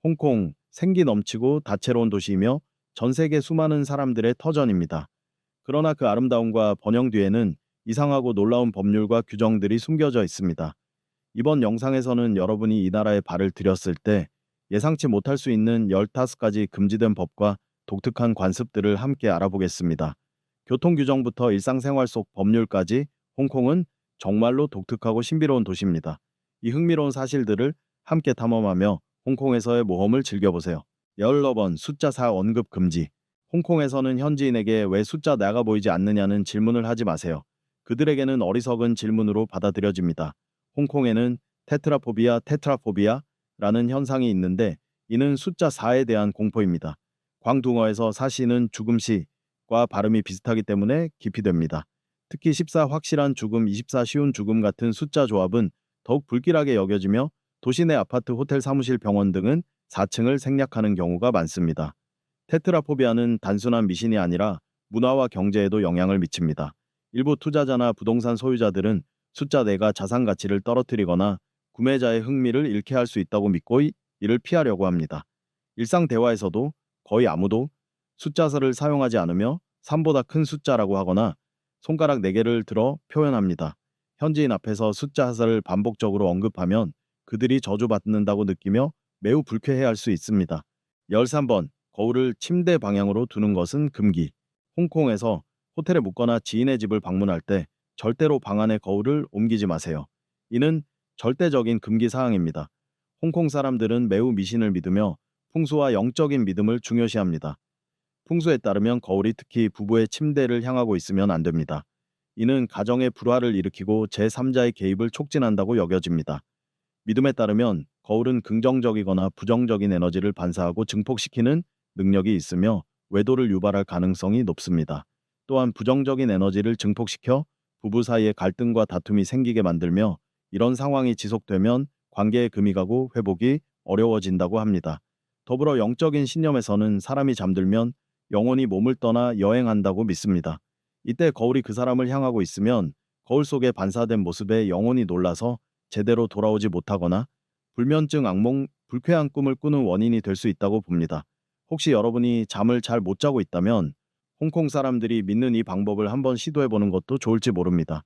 홍콩, 생기 넘치고 다채로운 도시이며 전 세계 수많은 사람들의 터전입니다. 그러나 그 아름다움과 번영 뒤에는 이상하고 놀라운 법률과 규정들이 숨겨져 있습니다. 이번 영상에서는 여러분이 이 나라에 발을 들였을 때 예상치 못할 수 있는 15가지 금지된 법과 독특한 관습들을 함께 알아보겠습니다. 교통규정부터 일상생활 속 법률까지 홍콩은 정말로 독특하고 신비로운 도시입니다. 이 흥미로운 사실들을 함께 탐험하며 홍콩에서의 모험을 즐겨보세요. 16번 숫자 4 언급 금지. 홍콩에서는 현지인에게 왜 숫자 나가 보이지 않느냐는 질문을 하지 마세요. 그들에게는 어리석은 질문으로 받아들여집니다. 홍콩에는 테트라포비아라는 현상이 있는데 이는 숫자 4에 대한 공포입니다. 광둥어에서 사시는 죽음시과 발음이 비슷하기 때문에 기피됩니다. 특히 14 확실한 죽음, 24 쉬운 죽음 같은 숫자 조합은 더욱 불길하게 여겨지며 도시 내 아파트, 호텔, 사무실, 병원 등은 4층을 생략하는 경우가 많습니다. 테트라포비아는 단순한 미신이 아니라 문화와 경제에도 영향을 미칩니다. 일부 투자자나 부동산 소유자들은 숫자 4가 자산 가치를 떨어뜨리거나 구매자의 흥미를 잃게 할 수 있다고 믿고 이를 피하려고 합니다. 일상 대화에서도 거의 아무도 숫자설을 사용하지 않으며 3보다 큰 숫자라고 하거나 손가락 4개를 들어 표현합니다. 현지인 앞에서 숫자설을 반복적으로 언급하면 그들이 저주받는다고 느끼며 매우 불쾌해할 수 있습니다. 13번 거울을 침대 방향으로 두는 것은 금기. 홍콩에서 호텔에 묵거나 지인의 집을 방문할 때 절대로 방 안의 거울을 옮기지 마세요. 이는 절대적인 금기 사항입니다. 홍콩 사람들은 매우 미신을 믿으며 풍수와 영적인 믿음을 중요시합니다. 풍수에 따르면 거울이 특히 부부의 침대를 향하고 있으면 안 됩니다. 이는 가정의 불화를 일으키고 제3자의 개입을 촉진한다고 여겨집니다. 믿음에 따르면 거울은 긍정적이거나 부정적인 에너지를 반사하고 증폭시키는 능력이 있으며 외도를 유발할 가능성이 높습니다. 또한 부정적인 에너지를 증폭시켜 부부 사이에 갈등과 다툼이 생기게 만들며 이런 상황이 지속되면 관계에 금이 가고 회복이 어려워진다고 합니다. 더불어 영적인 신념에서는 사람이 잠들면 영혼이 몸을 떠나 여행한다고 믿습니다. 이때 거울이 그 사람을 향하고 있으면 거울 속에 반사된 모습에 영혼이 놀라서 제대로 돌아오지 못하거나 불면증, 악몽, 불쾌한 꿈을 꾸는 원인이 될 수 있다고 봅니다. 혹시 여러분이 잠을 잘 못 자고 있다면 홍콩 사람들이 믿는 이 방법을 한번 시도해보는 것도 좋을지 모릅니다.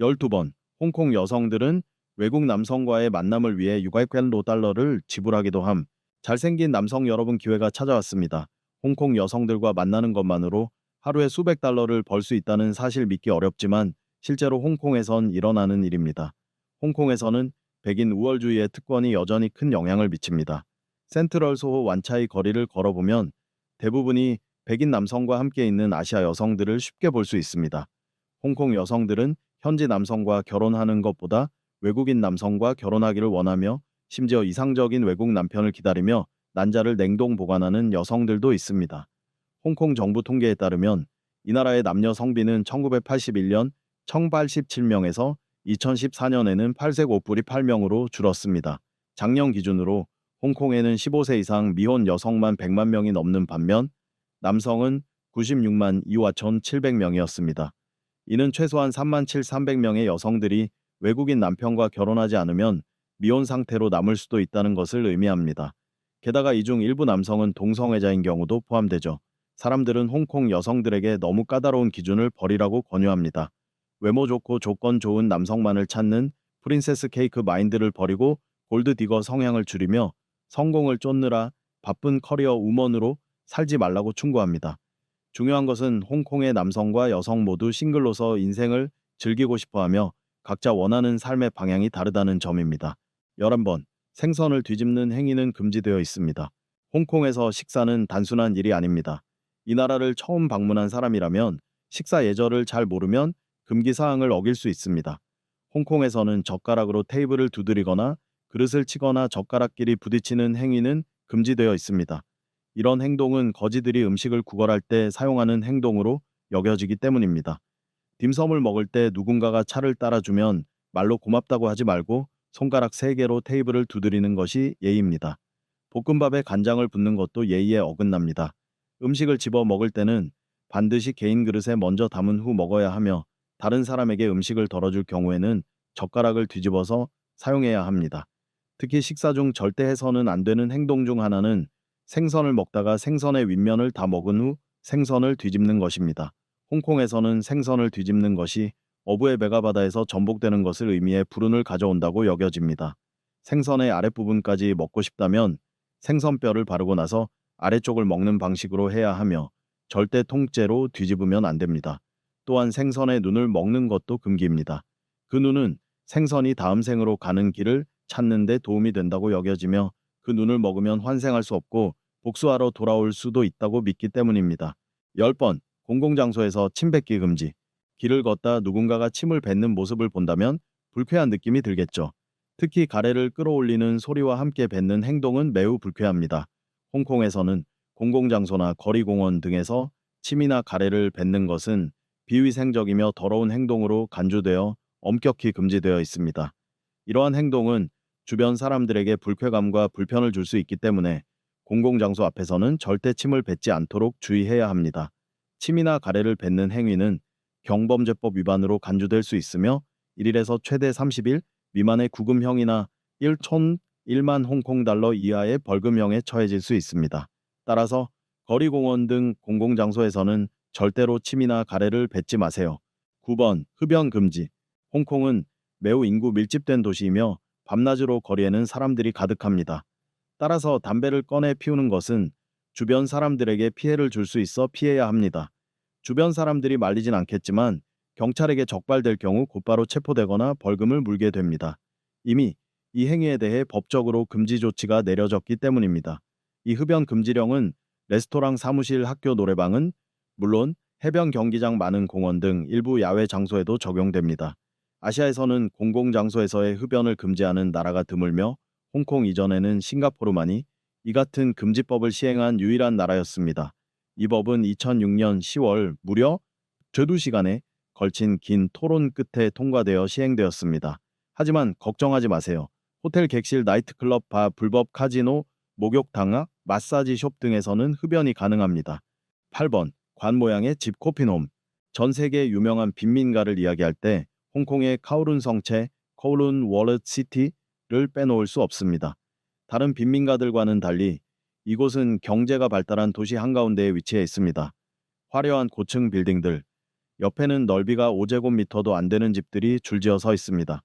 12번, 홍콩 여성들은 외국 남성과의 만남을 위해 600로 달러를 지불하기도 함. 잘생긴 남성 여러분 기회가 찾아왔습니다. 홍콩 여성들과 만나는 것만으로 하루에 수백 달러를 벌 수 있다는 사실 믿기 어렵지만 실제로 홍콩에선 일어나는 일입니다. 홍콩에서는 백인 우월주의의 특권이 여전히 큰 영향을 미칩니다. 센트럴 소호 완차이 거리를 걸어보면 대부분이 백인 남성과 함께 있는 아시아 여성들을 쉽게 볼 수 있습니다. 홍콩 여성들은 현지 남성과 결혼하는 것보다 외국인 남성과 결혼하기를 원하며 심지어 이상적인 외국 남편을 기다리며 난자를 냉동 보관하는 여성들도 있습니다. 홍콩 정부 통계에 따르면 이 나라의 남녀 성비는 1981년 1087명에서 2014년에는 8색 5뿌리 8명으로 줄었습니다. 작년 기준으로 홍콩에는 15세 이상 미혼 여성만 100만 명이 넘는 반면 남성은 96만 2와1,700명이었습니다. 이는 최소한 3만 7,300명의 여성들이 외국인 남편과 결혼하지 않으면 미혼 상태로 남을 수도 있다는 것을 의미합니다. 게다가 이 중 일부 남성은 동성애자인 경우도 포함되죠. 사람들은 홍콩 여성들에게 너무 까다로운 기준을 버리라고 권유합니다. 외모 좋고 조건 좋은 남성만을 찾는 프린세스 케이크 마인드를 버리고 골드디거 성향을 줄이며 성공을 쫓느라 바쁜 커리어 우먼으로 살지 말라고 충고합니다. 중요한 것은 홍콩의 남성과 여성 모두 싱글로서 인생을 즐기고 싶어하며 각자 원하는 삶의 방향이 다르다는 점입니다. 11번, 생선을 뒤집는 행위는 금지되어 있습니다. 홍콩에서 식사는 단순한 일이 아닙니다. 이 나라를 처음 방문한 사람이라면 식사 예절을 잘 모르면 금기 사항을 어길 수 있습니다. 홍콩에서는 젓가락으로 테이블을 두드리거나 그릇을 치거나 젓가락끼리 부딪히는 행위는 금지되어 있습니다. 이런 행동은 거지들이 음식을 구걸할 때 사용하는 행동으로 여겨지기 때문입니다. 딤섬을 먹을 때 누군가가 차를 따라주면 말로 고맙다고 하지 말고 손가락 3개로 테이블을 두드리는 것이 예의입니다. 볶음밥에 간장을 붓는 것도 예의에 어긋납니다. 음식을 집어 먹을 때는 반드시 개인 그릇에 먼저 담은 후 먹어야 하며 다른 사람에게 음식을 덜어줄 경우에는 젓가락을 뒤집어서 사용해야 합니다. 특히 식사 중 절대 해서는 안 되는 행동 중 하나는 생선을 먹다가 생선의 윗면을 다 먹은 후 생선을 뒤집는 것입니다. 홍콩에서는 생선을 뒤집는 것이 어부의 배가 바다에서 전복되는 것을 의미해 불운을 가져온다고 여겨집니다. 생선의 아랫부분까지 먹고 싶다면 생선뼈를 바르고 나서 아래쪽을 먹는 방식으로 해야 하며 절대 통째로 뒤집으면 안 됩니다. 또한 생선의 눈을 먹는 것도 금기입니다. 그 눈은 생선이 다음 생으로 가는 길을 찾는 데 도움이 된다고 여겨지며 그 눈을 먹으면 환생할 수 없고 복수하러 돌아올 수도 있다고 믿기 때문입니다. 10번, 공공장소에서 침 뱉기 금지. 길을 걷다 누군가가 침을 뱉는 모습을 본다면 불쾌한 느낌이 들겠죠. 특히 가래를 끌어올리는 소리와 함께 뱉는 행동은 매우 불쾌합니다. 홍콩에서는 공공장소나 거리공원 등에서 침이나 가래를 뱉는 것은 비위생적이며 더러운 행동으로 간주되어 엄격히 금지되어 있습니다. 이러한 행동은 주변 사람들에게 불쾌감과 불편을 줄 수 있기 때문에 공공장소 앞에서는 절대 침을 뱉지 않도록 주의해야 합니다. 침이나 가래를 뱉는 행위는 경범죄법 위반으로 간주될 수 있으며 1일에서 최대 30일 미만의 구금형이나 1만 홍콩 달러 이하의 벌금형에 처해질 수 있습니다. 따라서 거리공원 등 공공장소에서는 절대로 침이나 가래를 뱉지 마세요. 9번 흡연 금지. 홍콩은 매우 인구 밀집된 도시이며 밤낮으로 거리에는 사람들이 가득합니다. 따라서 담배를 꺼내 피우는 것은 주변 사람들에게 피해를 줄 수 있어 피해야 합니다. 주변 사람들이 말리진 않겠지만 경찰에게 적발될 경우 곧바로 체포되거나 벌금을 물게 됩니다. 이미 이 행위에 대해 법적으로 금지 조치가 내려졌기 때문입니다. 이 흡연 금지령은 레스토랑, 사무실, 학교, 노래방은 물론 해변 경기장, 많은 공원 등 일부 야외 장소에도 적용됩니다. 아시아에서는 공공장소에서의 흡연을 금지하는 나라가 드물며 홍콩 이전에는 싱가포르만이 이 같은 금지법을 시행한 유일한 나라였습니다. 이 법은 2006년 10월 무려 2시간에 걸친 긴 토론 끝에 통과되어 시행되었습니다. 하지만 걱정하지 마세요. 호텔 객실, 나이트클럽, 바, 불법 카지노, 목욕탕, 마사지 숍 등에서는 흡연이 가능합니다. 8번 관 모양의 집 코핀홈. 전 세계 유명한 빈민가를 이야기할 때 홍콩의 카오룬 성체, 코울룬 월드 시티를 빼놓을 수 없습니다. 다른 빈민가들과는 달리 이곳은 경제가 발달한 도시 한가운데에 위치해 있습니다. 화려한 고층 빌딩들, 옆에는 넓이가 5제곱미터도 안 되는 집들이 줄지어 서 있습니다.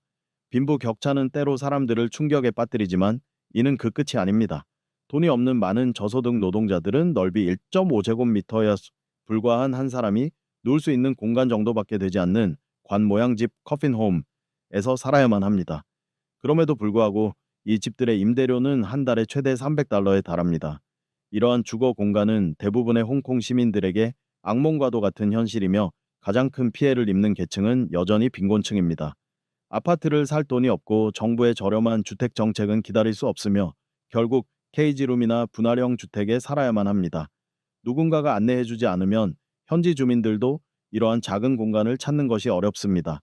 빈부 격차는 때로 사람들을 충격에 빠뜨리지만 이는 그 끝이 아닙니다. 돈이 없는 많은 저소득 노동자들은 넓이 1.5제곱미터에 불과한 한 사람이 누울 수 있는 공간 정도밖에 되지 않는 관 모양 집 커핀홈에서 살아야만 합니다. 그럼에도 불구하고 이 집들의 임대료는 한 달에 최대 300달러에 달합니다. 이러한 주거 공간은 대부분의 홍콩 시민들에게 악몽과도 같은 현실이며 가장 큰 피해를 입는 계층은 여전히 빈곤층입니다. 아파트를 살 돈이 없고 정부의 저렴한 주택 정책은 기다릴 수 없으며 결국 케이지룸이나 분할형 주택에 살아야만 합니다. 누군가가 안내해주지 않으면 현지 주민들도 이러한 작은 공간을 찾는 것이 어렵습니다.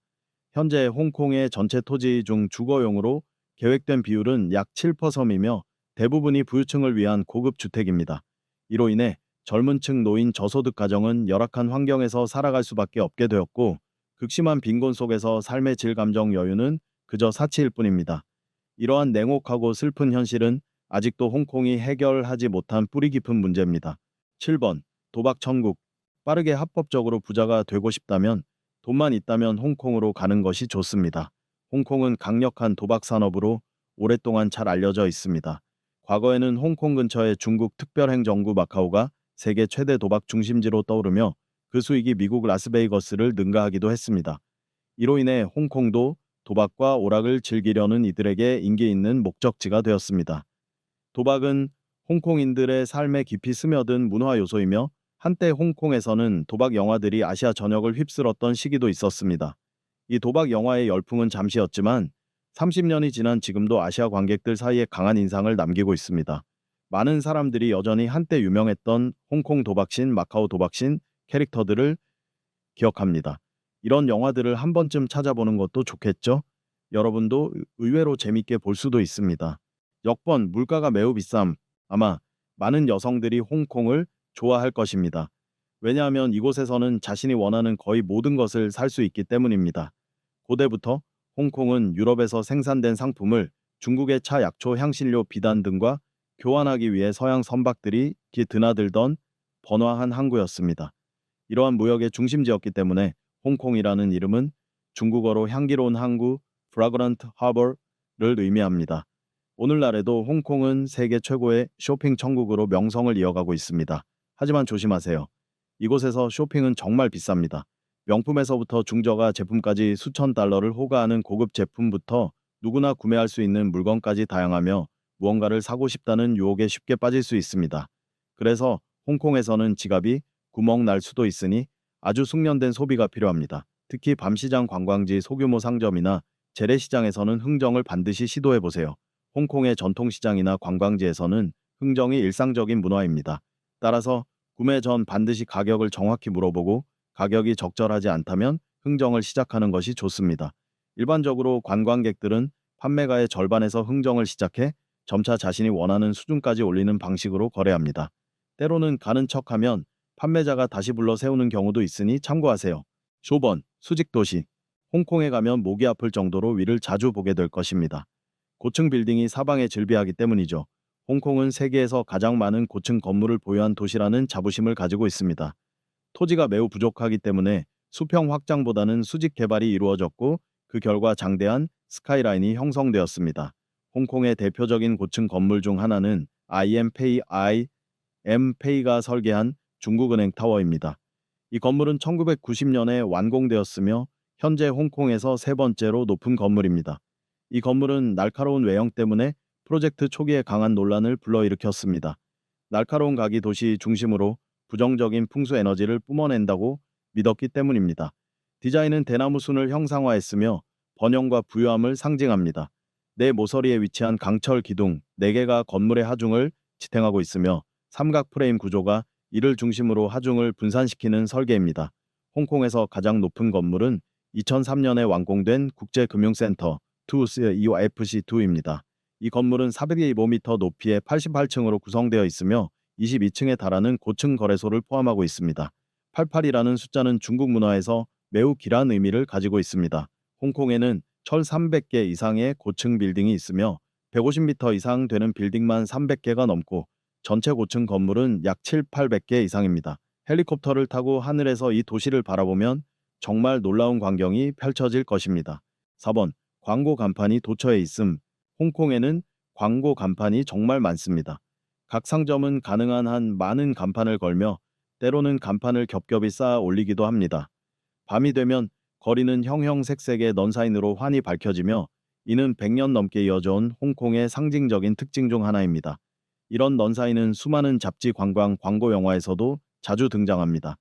현재 홍콩의 전체 토지 중 주거용으로 계획된 비율은 약 7%이며 대부분이 부유층을 위한 고급 주택입니다. 이로 인해 젊은 층, 노인, 저소득 가정은 열악한 환경에서 살아갈 수밖에 없게 되었고 극심한 빈곤 속에서 삶의 질 감정 여유는 그저 사치일 뿐입니다. 이러한 냉혹하고 슬픈 현실은 아직도 홍콩이 해결하지 못한 뿌리 깊은 문제입니다. 7번 도박 천국. 빠르게 합법적으로 부자가 되고 싶다면 돈만 있다면 홍콩으로 가는 것이 좋습니다. 홍콩은 강력한 도박 산업으로 오랫동안 잘 알려져 있습니다. 과거에는 홍콩 근처의 중국 특별행정구 마카오가 세계 최대 도박 중심지로 떠오르며 그 수익이 미국 라스베이거스를 능가하기도 했습니다. 이로 인해 홍콩도 도박과 오락을 즐기려는 이들에게 인기 있는 목적지가 되었습니다. 도박은 홍콩인들의 삶에 깊이 스며든 문화 요소이며 한때 홍콩에서는 도박 영화들이 아시아 전역을 휩쓸었던 시기도 있었습니다. 이 도박 영화의 열풍은 잠시였지만 30년이 지난 지금도 아시아 관객들 사이에 강한 인상을 남기고 있습니다. 많은 사람들이 여전히 한때 유명했던 홍콩 도박신, 마카오 도박신 캐릭터들을 기억합니다. 이런 영화들을 한 번쯤 찾아보는 것도 좋겠죠? 여러분도 의외로 재밌게 볼 수도 있습니다. 역번 물가가 매우 비쌈. 아마 많은 여성들이 홍콩을 좋아할 것입니다. 왜냐하면 이곳에서는 자신이 원하는 거의 모든 것을 살 수 있기 때문입니다. 고대부터 홍콩은 유럽에서 생산된 상품을 중국의 차, 약초, 향신료, 비단 등과 교환하기 위해 서양 선박들이 드나들던 번화한 항구였습니다. 이러한 무역의 중심지였기 때문에 홍콩이라는 이름은 중국어로 향기로운 항구, fragrant harbor를 의미합니다. 오늘날에도 홍콩은 세계 최고의 쇼핑 천국으로 명성을 이어가고 있습니다. 하지만 조심하세요. 이곳에서 쇼핑은 정말 비쌉니다. 명품에서부터 중저가 제품까지 수천 달러를 호가하는 고급 제품부터 누구나 구매할 수 있는 물건까지 다양하며 무언가를 사고 싶다는 유혹에 쉽게 빠질 수 있습니다. 그래서 홍콩에서는 지갑이 구멍 날 수도 있으니 아주 숙련된 소비가 필요합니다. 특히 밤시장 관광지 소규모 상점이나 재래시장에서는 흥정을 반드시 시도해 보세요. 홍콩의 전통시장이나 관광지에서는 흥정이 일상적인 문화입니다. 따라서 구매 전 반드시 가격을 정확히 물어보고 가격이 적절하지 않다면 흥정을 시작하는 것이 좋습니다. 일반적으로 관광객들은 판매가의 절반에서 흥정을 시작해 점차 자신이 원하는 수준까지 올리는 방식으로 거래합니다. 때로는 가는 척하면 판매자가 다시 불러 세우는 경우도 있으니 참고하세요. 조번, 수직도시. 홍콩에 가면 목이 아플 정도로 위를 자주 보게 될 것입니다. 고층 빌딩이 사방에 즐비하기 때문이죠. 홍콩은 세계에서 가장 많은 고층 건물을 보유한 도시라는 자부심을 가지고 있습니다. 토지가 매우 부족하기 때문에 수평 확장보다는 수직 개발이 이루어졌고 그 결과 장대한 스카이라인이 형성되었습니다. 홍콩의 대표적인 고층 건물 중 하나는 IMPei가 설계한 중국은행 타워입니다. 이 건물은 1990년에 완공되었으며 현재 홍콩에서 세 번째로 높은 건물입니다. 이 건물은 날카로운 외형 때문에 프로젝트 초기에 강한 논란을 불러일으켰습니다. 날카로운 각이 도시 중심으로 부정적인 풍수 에너지를 뿜어낸다고 믿었기 때문입니다. 디자인은 대나무 순을 형상화했으며 번영과 부유함을 상징합니다. 내 모서리에 위치한 강철 기둥 4개가 건물의 하중을 지탱하고 있으며 삼각 프레임 구조가 이를 중심으로 하중을 분산시키는 설계입니다. 홍콩에서 가장 높은 건물은 2003년에 완공된 국제금융센터 TUSFC2입니다. 이 건물은 425m 높이의 88층으로 구성되어 있으며 22층에 달하는 고층 거래소를 포함하고 있습니다. 88이라는 숫자는 중국 문화에서 매우 길한 의미를 가지고 있습니다. 홍콩에는 1,300개 이상의 고층 빌딩이 있으며 150m 이상 되는 빌딩만 300개가 넘고 전체 고층 건물은 약 800개 이상입니다. 헬리콥터를 타고 하늘에서 이 도시를 바라보면 정말 놀라운 광경이 펼쳐질 것입니다. 4번. 광고 간판이 도처에 있음. 홍콩에는 광고 간판이 정말 많습니다. 각 상점은 가능한 한 많은 간판을 걸며 때로는 간판을 겹겹이 쌓아 올리기도 합니다. 밤이 되면 거리는 형형색색의 넌사인으로 환히 밝혀지며 이는 100년 넘게 이어져온 홍콩의 상징적인 특징 중 하나입니다. 이런 넌사인은 수많은 잡지 관광 광고 영화에서도 자주 등장합니다.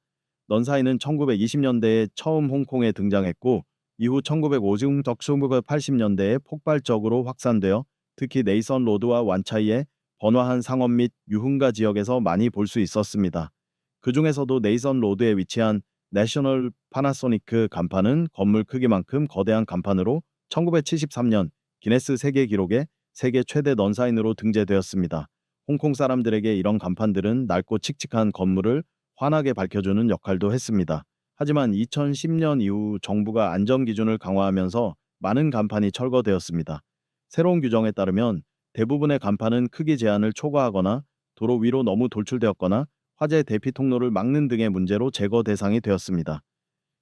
넌사인은 1920년대에 처음 홍콩에 등장했고 이후 1950적 1980년대에 폭발적으로 확산되어 특히 네이선 로드와 완차이의 번화한 상업 및 유흥가 지역에서 많이 볼 수 있었습니다. 그 중에서도 네이선 로드에 위치한 내셔널 파나소니크 간판은 건물 크기만큼 거대한 간판으로 1973년 기네스 세계 기록에 세계 최대 넌사인으로 등재되었습니다. 홍콩 사람들에게 이런 간판들은 낡고 칙칙한 건물을 환하게 밝혀주는 역할도 했습니다. 하지만 2010년 이후 정부가 안전 기준을 강화하면서 많은 간판이 철거되었습니다. 새로운 규정에 따르면 대부분의 간판은 크기 제한을 초과하거나 도로 위로 너무 돌출되었거나 화재 대피 통로를 막는 등의 문제로 제거 대상이 되었습니다.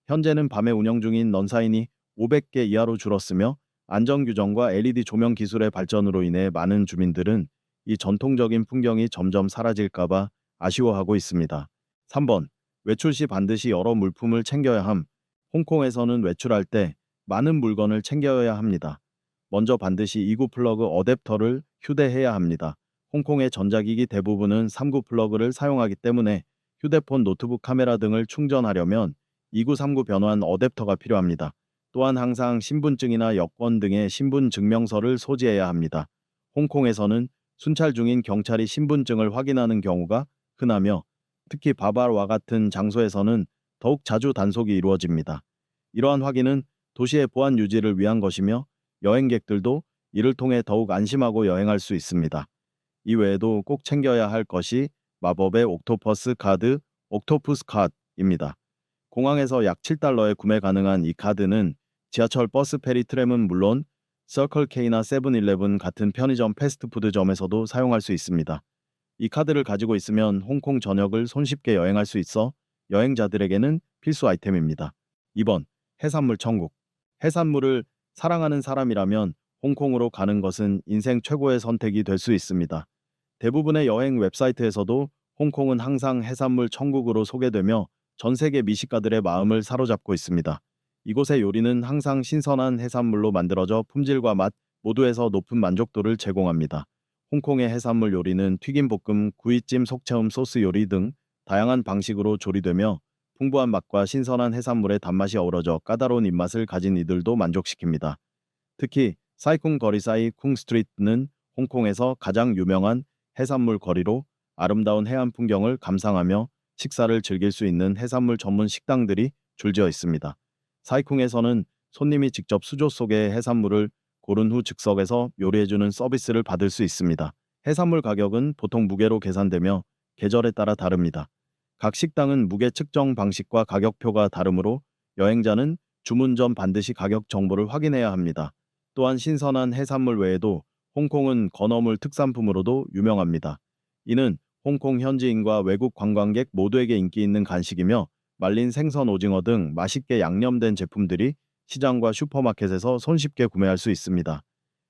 현재는 밤에 운영 중인 넌사인이 500개 이하로 줄었으며 안전 규정과 LED 조명 기술의 발전으로 인해 많은 주민들은 이 전통적인 풍경이 점점 사라질까봐 아쉬워하고 있습니다. 3번. 외출 시 반드시 여러 물품을 챙겨야 함. 홍콩에서는 외출할 때 많은 물건을 챙겨야 합니다. 먼저 반드시 2구 플러그 어댑터를 휴대해야 합니다. 홍콩의 전자기기 대부분은 3구 플러그를 사용하기 때문에 휴대폰, 노트북 카메라 등을 충전하려면 2구, 3구 변환 어댑터가 필요합니다. 또한 항상 신분증이나 여권 등의 신분 증명서를 소지해야 합니다. 홍콩에서는 순찰 중인 경찰이 신분증을 확인하는 경우가 흔하며 특히 바바와 같은 장소에서는 더욱 자주 단속이 이루어집니다. 이러한 확인은 도시의 보안 유지를 위한 것이며 여행객들도 이를 통해 더욱 안심하고 여행할 수 있습니다. 이 외에도 꼭 챙겨야 할 것이 마법의 옥토퍼스 카드, 옥토푸스 카드입니다. 공항에서 약 $7에 구매 가능한 이 카드는 지하철, 버스, 페리, 트램은 물론 서클K나 세븐일레븐 같은 편의점 패스트푸드점에서도 사용할 수 있습니다. 이 카드를 가지고 있으면 홍콩 전역을 손쉽게 여행할 수 있어 여행자들에게는 필수 아이템입니다. 2번, 해산물 천국. 해산물을 사랑하는 사람이라면 홍콩으로 가는 것은 인생 최고의 선택이 될 수 있습니다. 대부분의 여행 웹사이트에서도 홍콩은 항상 해산물 천국으로 소개되며 전 세계 미식가들의 마음을 사로잡고 있습니다. 이곳의 요리는 항상 신선한 해산물로 만들어져 품질과 맛 모두에서 높은 만족도를 제공합니다. 홍콩의 해산물 요리는 튀김볶음, 구이찜, 속채움, 소스 요리 등 다양한 방식으로 조리되며 풍부한 맛과 신선한 해산물의 단맛이 어우러져 까다로운 입맛을 가진 이들도 만족시킵니다. 특히 사이쿵 거리사이 쿵 스트리트는 홍콩에서 가장 유명한 해산물 거리로 아름다운 해안 풍경을 감상하며 식사를 즐길 수 있는 해산물 전문 식당들이 줄지어 있습니다. 사이쿵에서는 손님이 직접 수조 속의 해산물을 고른 후 즉석에서 요리해주는 서비스를 받을 수 있습니다. 해산물 가격은 보통 무게로 계산되며 계절에 따라 다릅니다. 각 식당은 무게 측정 방식과 가격표가 다르므로 여행자는 주문 전 반드시 가격 정보를 확인해야 합니다. 또한 신선한 해산물 외에도 홍콩은 건어물 특산품으로도 유명합니다. 이는 홍콩 현지인과 외국 관광객 모두에게 인기 있는 간식이며 말린 생선 오징어 등 맛있게 양념된 제품들이 시장과 슈퍼마켓에서 손쉽게 구매할 수 있습니다.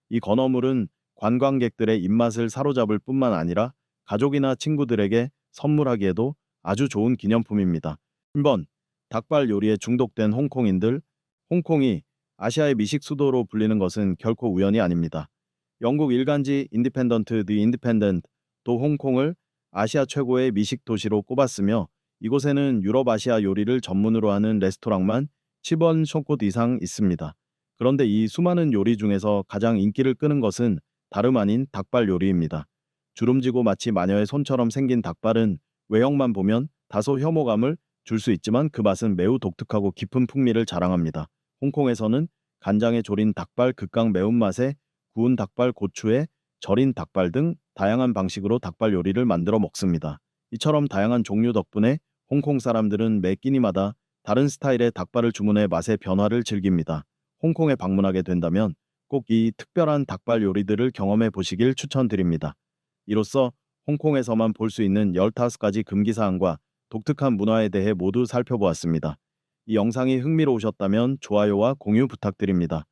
이 건어물은 관광객들의 입맛을 사로잡을 뿐만 아니라 가족이나 친구들에게 선물하기에도 아주 좋은 기념품입니다. 3번, 닭발 요리에 중독된 홍콩인들. 홍콩이 아시아의 미식 수도로 불리는 것은 결코 우연이 아닙니다. 영국 일간지 인디펜던트 디 인디펜던트도 홍콩을 아시아 최고의 미식 도시로 꼽았으며 이곳에는 유럽 아시아 요리를 전문으로 하는 레스토랑만 10원 쇼곳 이상 있습니다. 그런데 이 수많은 요리 중에서 가장 인기를 끄는 것은 다름 아닌 닭발 요리입니다. 주름지고 마치 마녀의 손처럼 생긴 닭발은 외형만 보면 다소 혐오감을 줄 수 있지만 그 맛은 매우 독특하고 깊은 풍미를 자랑합니다. 홍콩에서는 간장에 졸인 닭발, 극강 매운맛에 구운 닭발, 고추에 절인 닭발 등 다양한 방식으로 닭발 요리를 만들어 먹습니다. 이처럼 다양한 종류 덕분에 홍콩 사람들은 매 끼니마다 다른 스타일의 닭발을 주문해 맛의 변화를 즐깁니다. 홍콩에 방문하게 된다면 꼭 이 특별한 닭발 요리들을 경험해 보시길 추천드립니다. 이로써 홍콩에서만 볼 수 있는 15가지 금기사항과 독특한 문화에 대해 모두 살펴보았습니다. 이 영상이 흥미로우셨다면 좋아요와 공유 부탁드립니다.